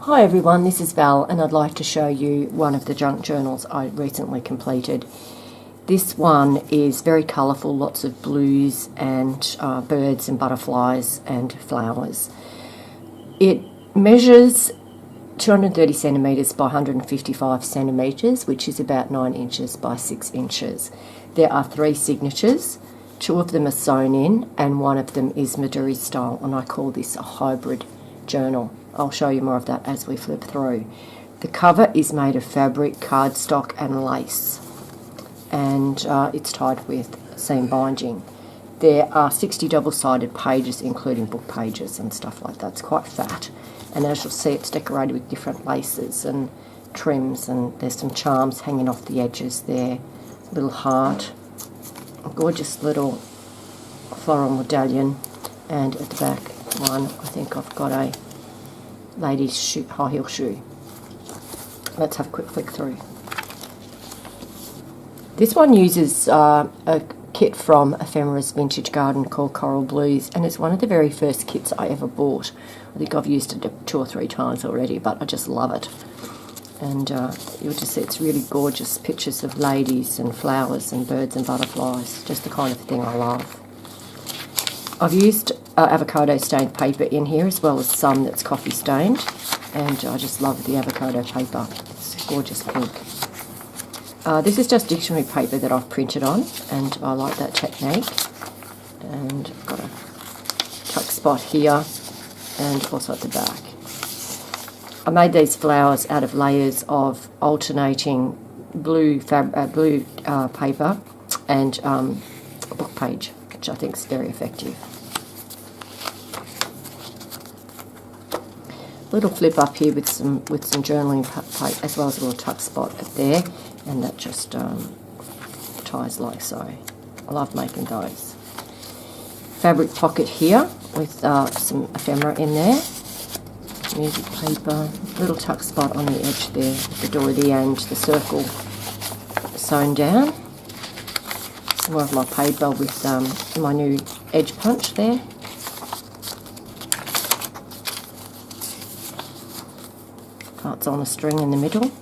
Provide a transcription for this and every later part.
Hi everyone, this is Val and I'd like to show you one of the junk journals I recently completed. This one is very colourful, lots of blues and birds and butterflies and flowers. It measures 230 centimetres by 155 centimetres, which is about 9 inches by 6 inches. There are 3 signatures, 2 of them are sewn in and one of them is Maduri style, and I call this a hybrid journal. I'll show you more of that as we flip through. The cover is made of fabric, cardstock and lace, and it's tied with seam binding. There are 60 double-sided pages, including book pages and stuff like that. It's quite fat, and as you'll see, it's decorated with different laces and trims, and there's some charms hanging off the edges there. A little heart, a gorgeous little floral medallion, and at the back one, I think I've got a ladies' shoe, high heel shoe. Let's have a quick flick through. This one uses a kit from Ephemera's vintage garden called Coral Blues, and it's one of the very first kits I ever bought. I think I've used it 2 or 3 times already, but I just love it. And you'll just see it's really gorgeous pictures of ladies and flowers and birds and butterflies, just the kind of thing I love. I've used avocado stained paper in here, as well as some that's coffee stained, and I just love the avocado paper. It's gorgeous pink. This is just dictionary paper that I've printed on, and I like that technique. And I've got a tuck spot here and also at the back. I made these flowers out of layers of alternating blue paper and a book page, which I think is very effective. Little flip up here with some journaling paper, as well as a little tuck spot up there, and that just ties like so. I love making those. Fabric pocket here with some ephemera in there. Music paper, little tuck spot on the edge there, the doily and the circle sewn down. Some more of my paper with my new edge punch there. Parts on a string in the middle.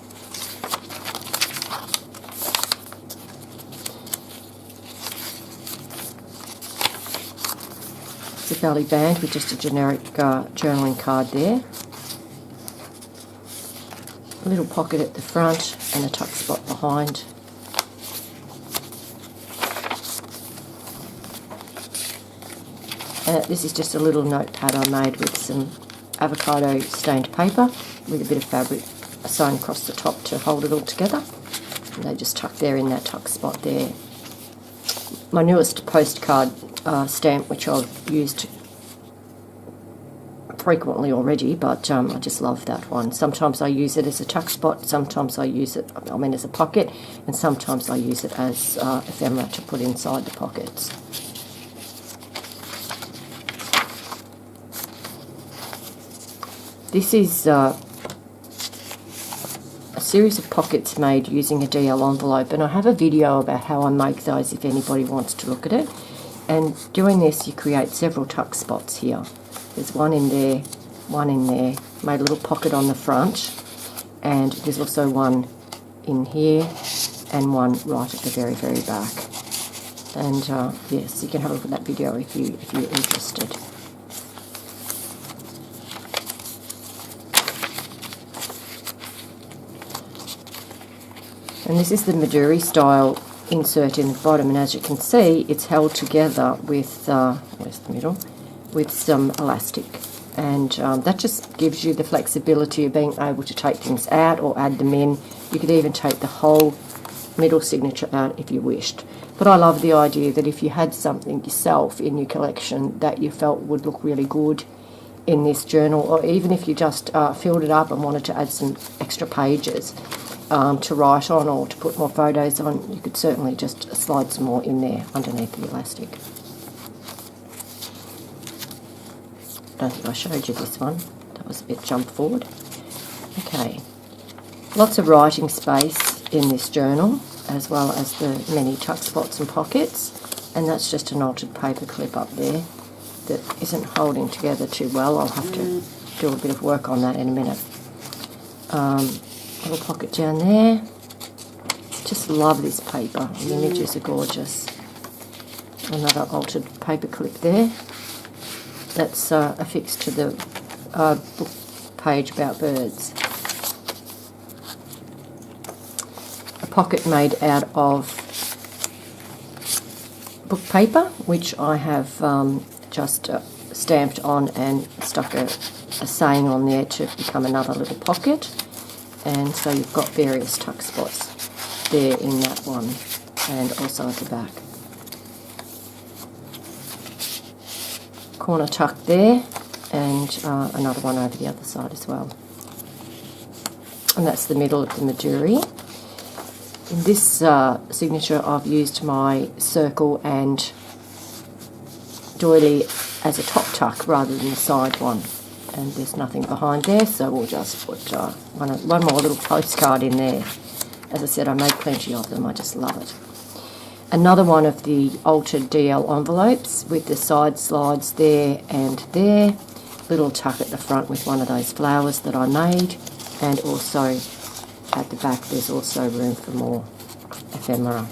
It's a belly band with just a generic journaling card there. A little pocket at the front and a tuck spot behind. This is just a little notepad I made with some avocado stained paper with a bit of fabric sewn across the top to hold it all together. And they just tuck there in that tuck spot there. My newest postcard stamp, which I've used frequently already, but I just love that one. Sometimes I use it as a tuck spot, sometimes I use it, as a pocket, and sometimes I use it as ephemera to put inside the pockets. This is a series of pockets made using a DL envelope, and I have a video about how I make those if anybody wants to look at it. And doing this, you create several tuck spots here. There's one in there, made a little pocket on the front, and there's also one in here and one right at the very, very back. And yes, you can have a look at that video if you're interested. And this is the Maduri style insert in the bottom, and as you can see, it's held together with, where's the middle, with some elastic. And that just gives you the flexibility of being able to take things out or add them in. You could even take the whole middle signature out if you wished. But I love the idea that if you had something yourself in your collection that you felt would look really good in this journal, or even if you just filled it up and wanted to add some extra pages, to write on or to put more photos on, you could certainly just slide some more in there underneath the elastic. I don't think I showed you this one. That was a bit jump forward. Okay, lots of writing space in this journal, as well as the many tuck spots and pockets, and that's just an altered paper clip up there that isn't holding together too well. I'll have to do a bit of work on that in a minute. Little pocket down there. Just love this paper. The images are gorgeous. Another altered paper clip there. That's affixed to the book page about birds. A pocket made out of book paper, which I have just stamped on and stuck a saying on there to become another little pocket. And so you've got various tuck spots there in that one, and also at the back. Corner tuck there, and another one over the other side as well. And that's the middle of the Maduri. In this signature, I've used my circle and doily as a top tuck rather than the side one. And there's nothing behind there, so we'll just put one more little postcard in there. As I said, I made plenty of them, I just love it. Another one of the altered DL envelopes with the side slides there and there. Little tuck at the front with one of those flowers that I made, and also at the back there's also room for more ephemera.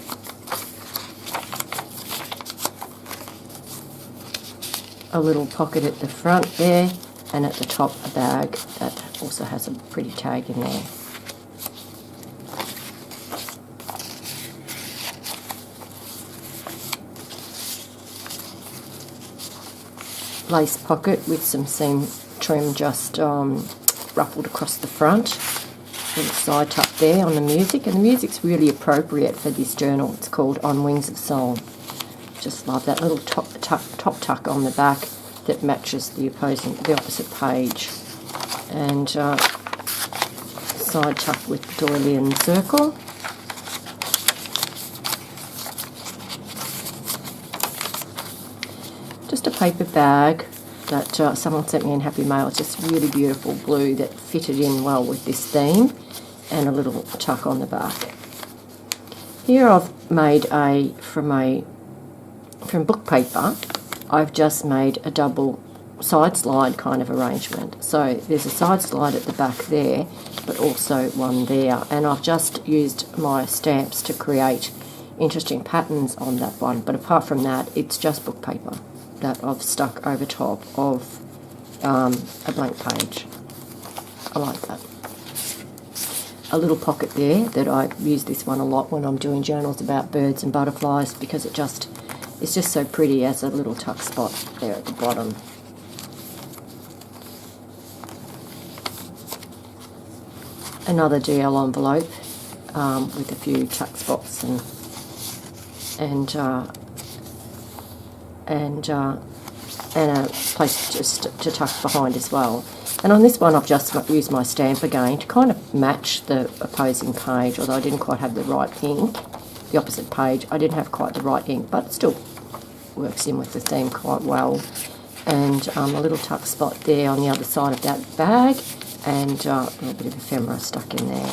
A little pocket at the front there, and at the top a bag that also has a pretty tag in there. Lace pocket with some seam trim just ruffled across the front. Little side tuck there on the music, and the music's really appropriate for this journal. It's called On Wings of Song. Just love that little top tuck on the back that matches the opposite page, and side tuck with doily and circle. Just a paper bag that someone sent me in Happy Mail. It's just really beautiful blue that fitted in well with this theme, and a little tuck on the back. Here I've made from book paper, I've just made a double side slide kind of arrangement. So there's a side slide at the back there, but also one there, and I've just used my stamps to create interesting patterns on that one. But apart from that, it's just book paper that I've stuck over top of a blank page. I like that. A little pocket there that I use this one a lot when I'm doing journals about birds and butterflies, because it's just so pretty as a little tuck spot there at the bottom. Another GL envelope with a few tuck spots and a place just to tuck behind as well. And on this one I've just used my stamp again to kind of match the opposing page, although I didn't quite have the right ink. The opposite page, I didn't have quite the right ink, but it still works in with the theme quite well. And a little tuck spot there on the other side of that bag, and a little bit of ephemera stuck in there.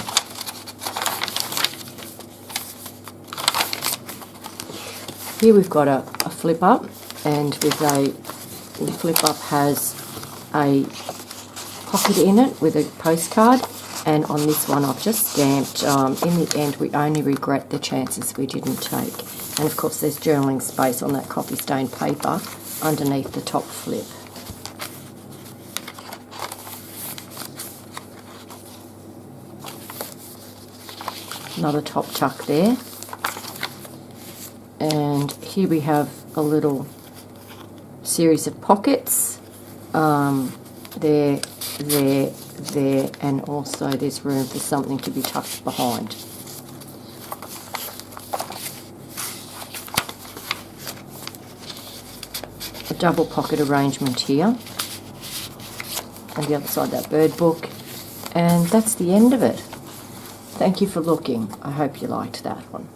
Here we've got a flip up, and the flip up has a pocket in it with a postcard, and on this one I've just stamped, in the end we only regret the chances we didn't take. And of course there's journaling space on that coffee stained paper underneath the top flip. Another top tuck there. And here we have a little series of pockets. There, and also there's room for something to be tucked behind. A double pocket arrangement here, and the other side that bird book, and that's the end of it. Thank you for looking. I hope you liked that one.